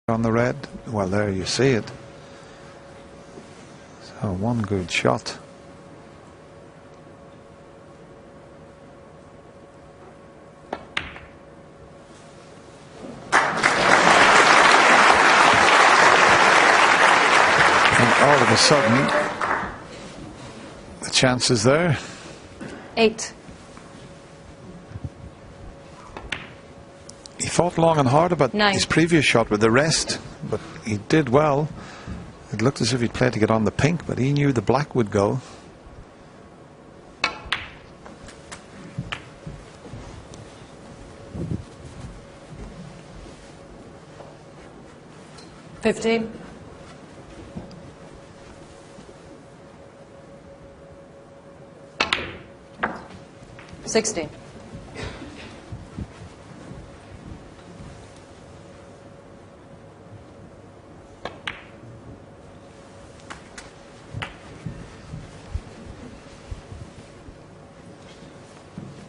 on the red. Well, there you see it. So one good shot. And all of a sudden, the chance is there. 8. He fought long and hard about 9. his previous shot with the rest, but he did well. It looked as if he'd played to get on the pink, but he knew the black would go. $15. $16.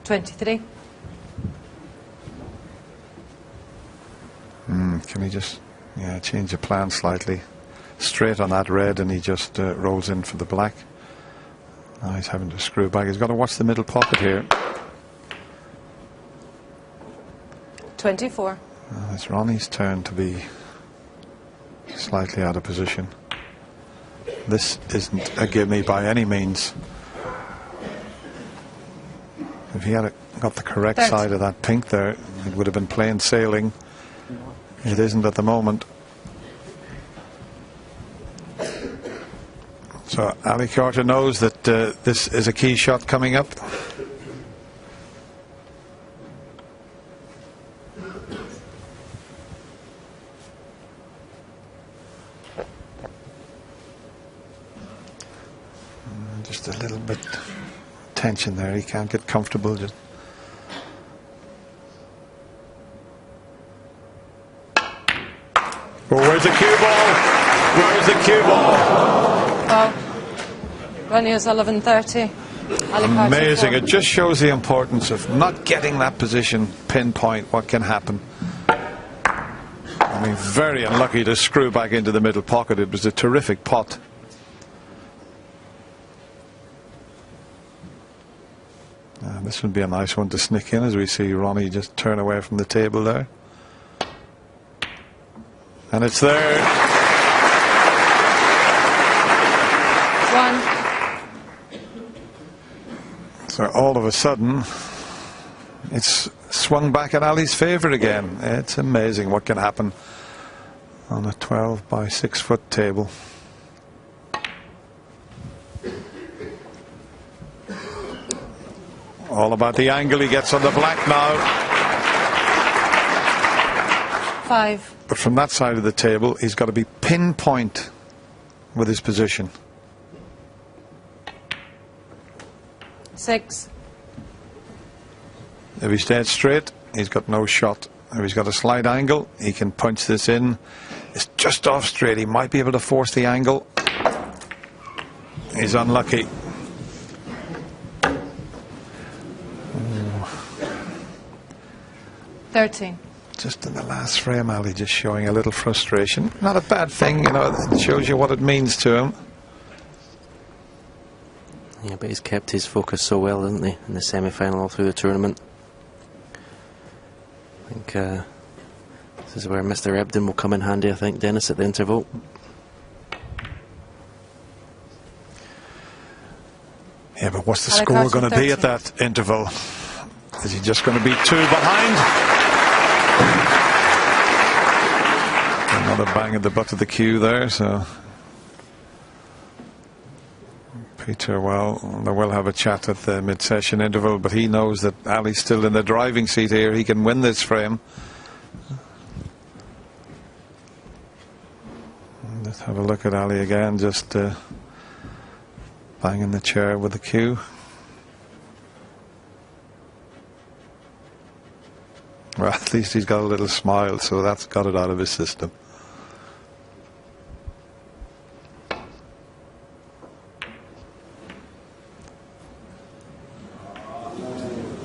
$23. Can he just change the plan slightly? Straight on that red, and he just rolls in for the black. Now he's having to screw back. He's got to watch the middle pocket here. 24. It's Ronnie's turn to be slightly out of position. This isn't a gimme by any means. If he had got the correct 30. side of that pink there, it would have been plain sailing. It isn't at the moment. So Ali Carter knows that this is a key shot coming up. Just a little bit tension there. He can't get comfortable. Just where's the cue ball? Where's the cue ball? Well, Ronnie OSULLIVAN 30. Amazing. It just shows the importance of not getting that position pinpoint what can happen. I mean, very unlucky to screw back into the middle pocket. It was a terrific pot. This would be a nice one to sneak in, as we see Ronnie just turn away from the table there. And it's there. 1. So all of a sudden, it's swung back in Ali's favour again. It's amazing what can happen on a 12 by 6 foot table. All about the angle he gets on the black now. 5. But from that side of the table, he's got to be pinpoint with his position. 6. If he stayed straight, he's got no shot. If he's got a slight angle, he can punch this in. It's just off straight. He might be able to force the angle. He's unlucky. 13. Just in the last frame, Ali just showing a little frustration. Not a bad thing, you know, it shows you what it means to him. Yeah, but he's kept his focus so well, hasn't he, in the semi-final all through the tournament. I think this is where Mr. Ebden will come in handy, I think, Dennis, at the interval. Yeah, but what's the score going to be at that interval? Is he just going to be 2 behind? Another bang at the butt of the cue there, so Peter, well, they will have a chat at the mid-session interval, but he knows that Ali's still in the driving seat here. He can win this frame. Let's have a look at Ali again, just banging the chair with the cue. Well, at least he's got a little smile, so that's got it out of his system.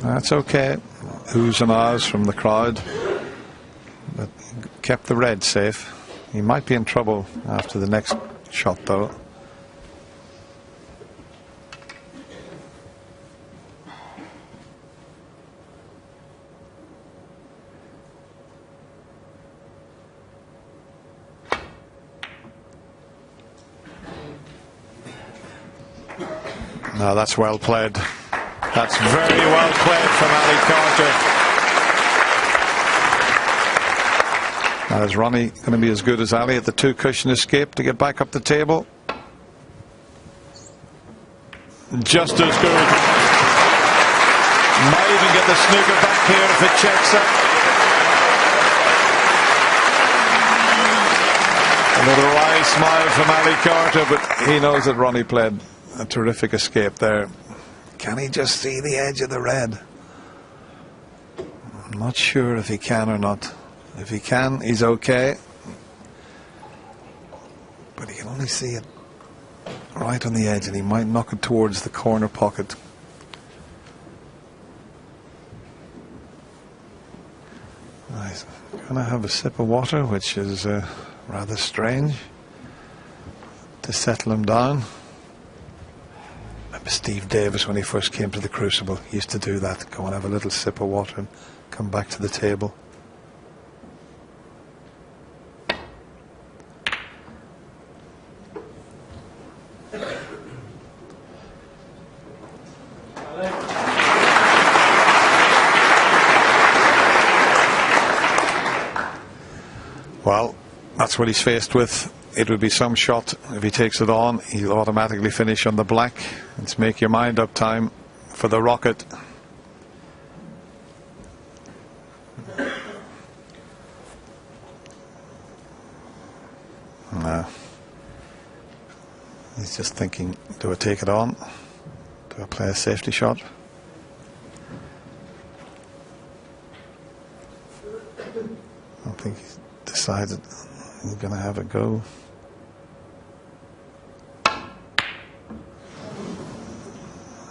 That's okay. Oohs and ahs from the crowd, but kept the red safe. He might be in trouble after the next shot, though. No, that's well played. That's very well played from Ali Carter. Now, is Ronnie going to be as good as Ali at the two-cushion escape to get back up the table? Just as good. Might even get the snooker back here if it checks up. Another wry smile from Ali Carter, but he knows that Ronnie played a terrific escape there. Can he just see the edge of the red? I'm not sure if he can or not. If he can, he's okay. But he can only see it right on the edge, and he might knock it towards the corner pocket. He's going to have a sip of water, which is rather strange, to settle him down. Remember Steve Davis, when he first came to the Crucible, he used to do that, go and have a little sip of water and come back to the table. Well, that's what he's faced with. It would be some shot. If he takes it on, he'll automatically finish on the black. It's make your mind up time for the rocket. No. He's just thinking, do I take it on? Do I play a safety shot? I think he's decided he's going to have a go.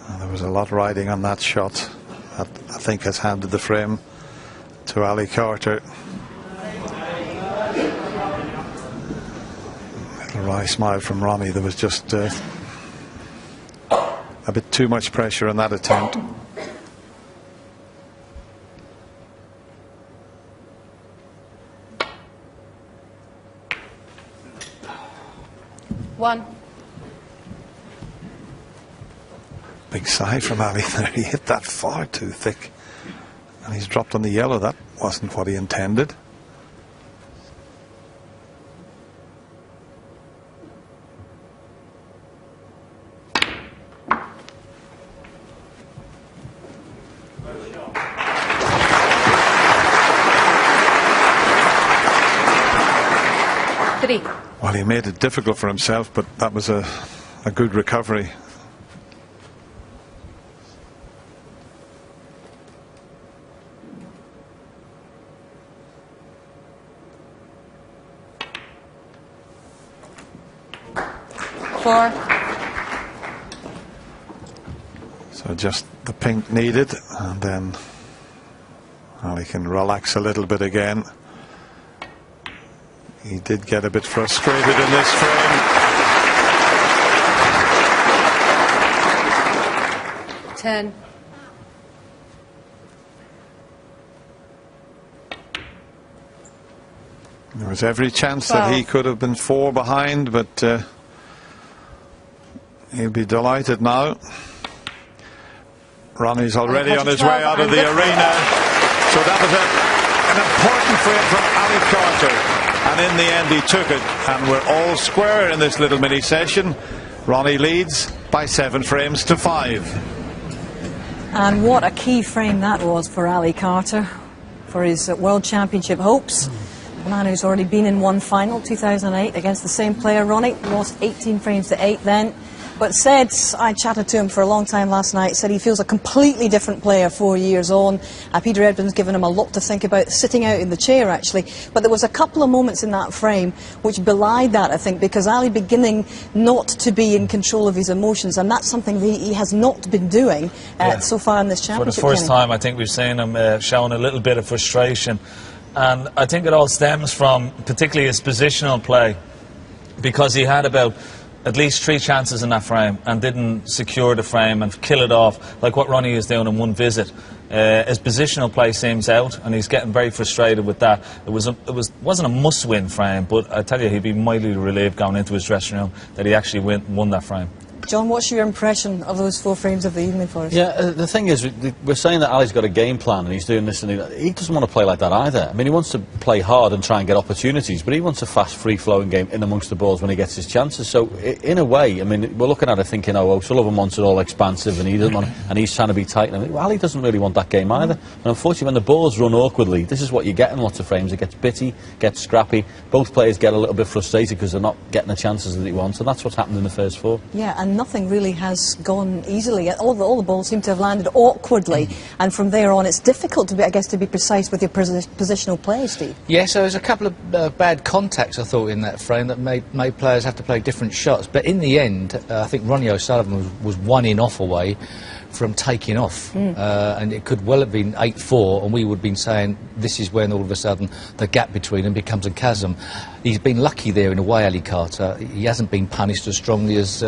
And there was a lot riding on that shot. That, I think, has handed the frame to Ali Carter. Little wry smile from Ronnie. There was just a bit too much pressure on that attempt. One. Big sigh from Ali there. He hit that far too thick. And he's dropped on the yellow. That wasn't what he intended. Three. Well, he made it difficult for himself, but that was a good recovery. Four. So just the pink needed, and then Ali can relax a little bit again. He did get a bit frustrated in this frame. 10. There was every chance that he could have been 4 behind, but he'll be delighted now. Ronnie's already on his way out of the arena. So that was an important frame from Ali Carter. And in the end, he took it. And we're all square in this little mini session. Ronnie leads by 7 frames to 5. And what a key frame that was for Ali Carter, for his World Championship hopes. A man who's already been in one final, 2008, against the same player, Ronnie. Lost 18 frames to 8 then. But said, I chatted to him for a long time last night, said he feels a completely different player 4 years on. Peter Ebden's given him a lot to think about, sitting out in the chair actually. But there was a couple of moments in that frame which belied that, I think, because Ali beginning not to be in control of his emotions, and that's something that he has not been doing so far in this championship. For the first time, I think we've seen him showing a little bit of frustration. And I think it all stems from particularly his positional play, because he had about at least 3 chances in that frame and didn't secure the frame and kill it off like what Ronnie is doing in one visit. His positional play seems out, and he's getting very frustrated with that. It wasn't a must-win frame, but I tell you, he'd be mightily relieved going into his dressing room that he actually won that frame. John, what's your impression of those 4 frames of the evening for us? Yeah, the thing is, we're saying that Ali's got a game plan and he's doing this, and he doesn't want to play like that either. I mean, he wants to play hard and try and get opportunities, but he wants a fast, free-flowing game in amongst the balls when he gets his chances. So, in a way, I mean, we're looking at it thinking, oh, O'Sullivan wants it all expansive, and he doesn't want, and he's trying to be tight. And Ali doesn't really want that game either. And unfortunately, when the balls run awkwardly, this is what you get in lots of frames. It gets bitty, gets scrappy. Both players get a little bit frustrated because they're not getting the chances that he wants, and that's what's happened in the first 4. Yeah, and nothing really has gone easily. All the balls seem to have landed awkwardly, and from there on it's difficult to be, I guess, to be precise with your positional play, Steve. Yeah, so there's a couple of bad contacts, I thought, in that frame that made players have to play different shots. But in the end, I think Ronnie O'Sullivan was 1 in off away from taking off, and it could well have been 8-4, and we would have been saying this is when all of a sudden the gap between them becomes a chasm. He's been lucky there in a way, Ali Carter. He hasn't been punished as strongly as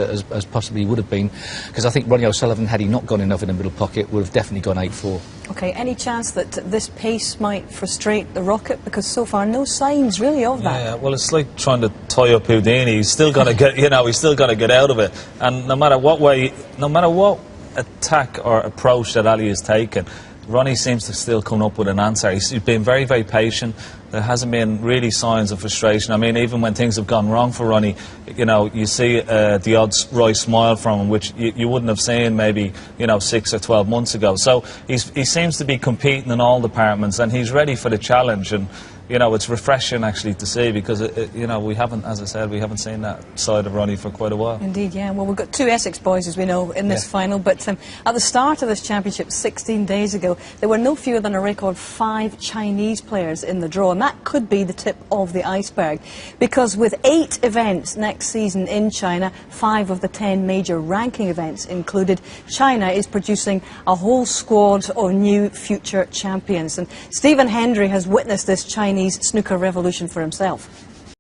possibly he would have been, because I think Ronnie O'Sullivan, had he not gone enough in the middle pocket, would have definitely gone 8-4. Okay, any chance that this pace might frustrate the Rocket? Because so far no signs really of that. Yeah, well, it's like trying to tie up Houdini. He's still going to get, he's still going to get out of it. And no matter what way, no matter what attack or approach that Ali has taken, Ronnie seems to still come up with an answer. He's been very, very patient. There hasn't been really signs of frustration. I mean, even when things have gone wrong for Ronnie, you see the odd wry smile from him, which you wouldn't have seen maybe, 6 or 12 months ago. So he seems to be competing in all departments, and he's ready for the challenge. And it's refreshing actually to see, because we haven't, as I said, we haven't seen that side of Ronnie for quite a while. Indeed, yeah. Well, we've got 2 Essex boys, as we know, in this final, but at the start of this championship 16 days ago, there were no fewer than a record 5 Chinese players in the draw, and that could be the tip of the iceberg, because with 8 events next season in China, 5 of the 10 major ranking events included, China is producing a whole squad of new future champions, and Stephen Hendry has witnessed this Chinese snooker revolution for himself.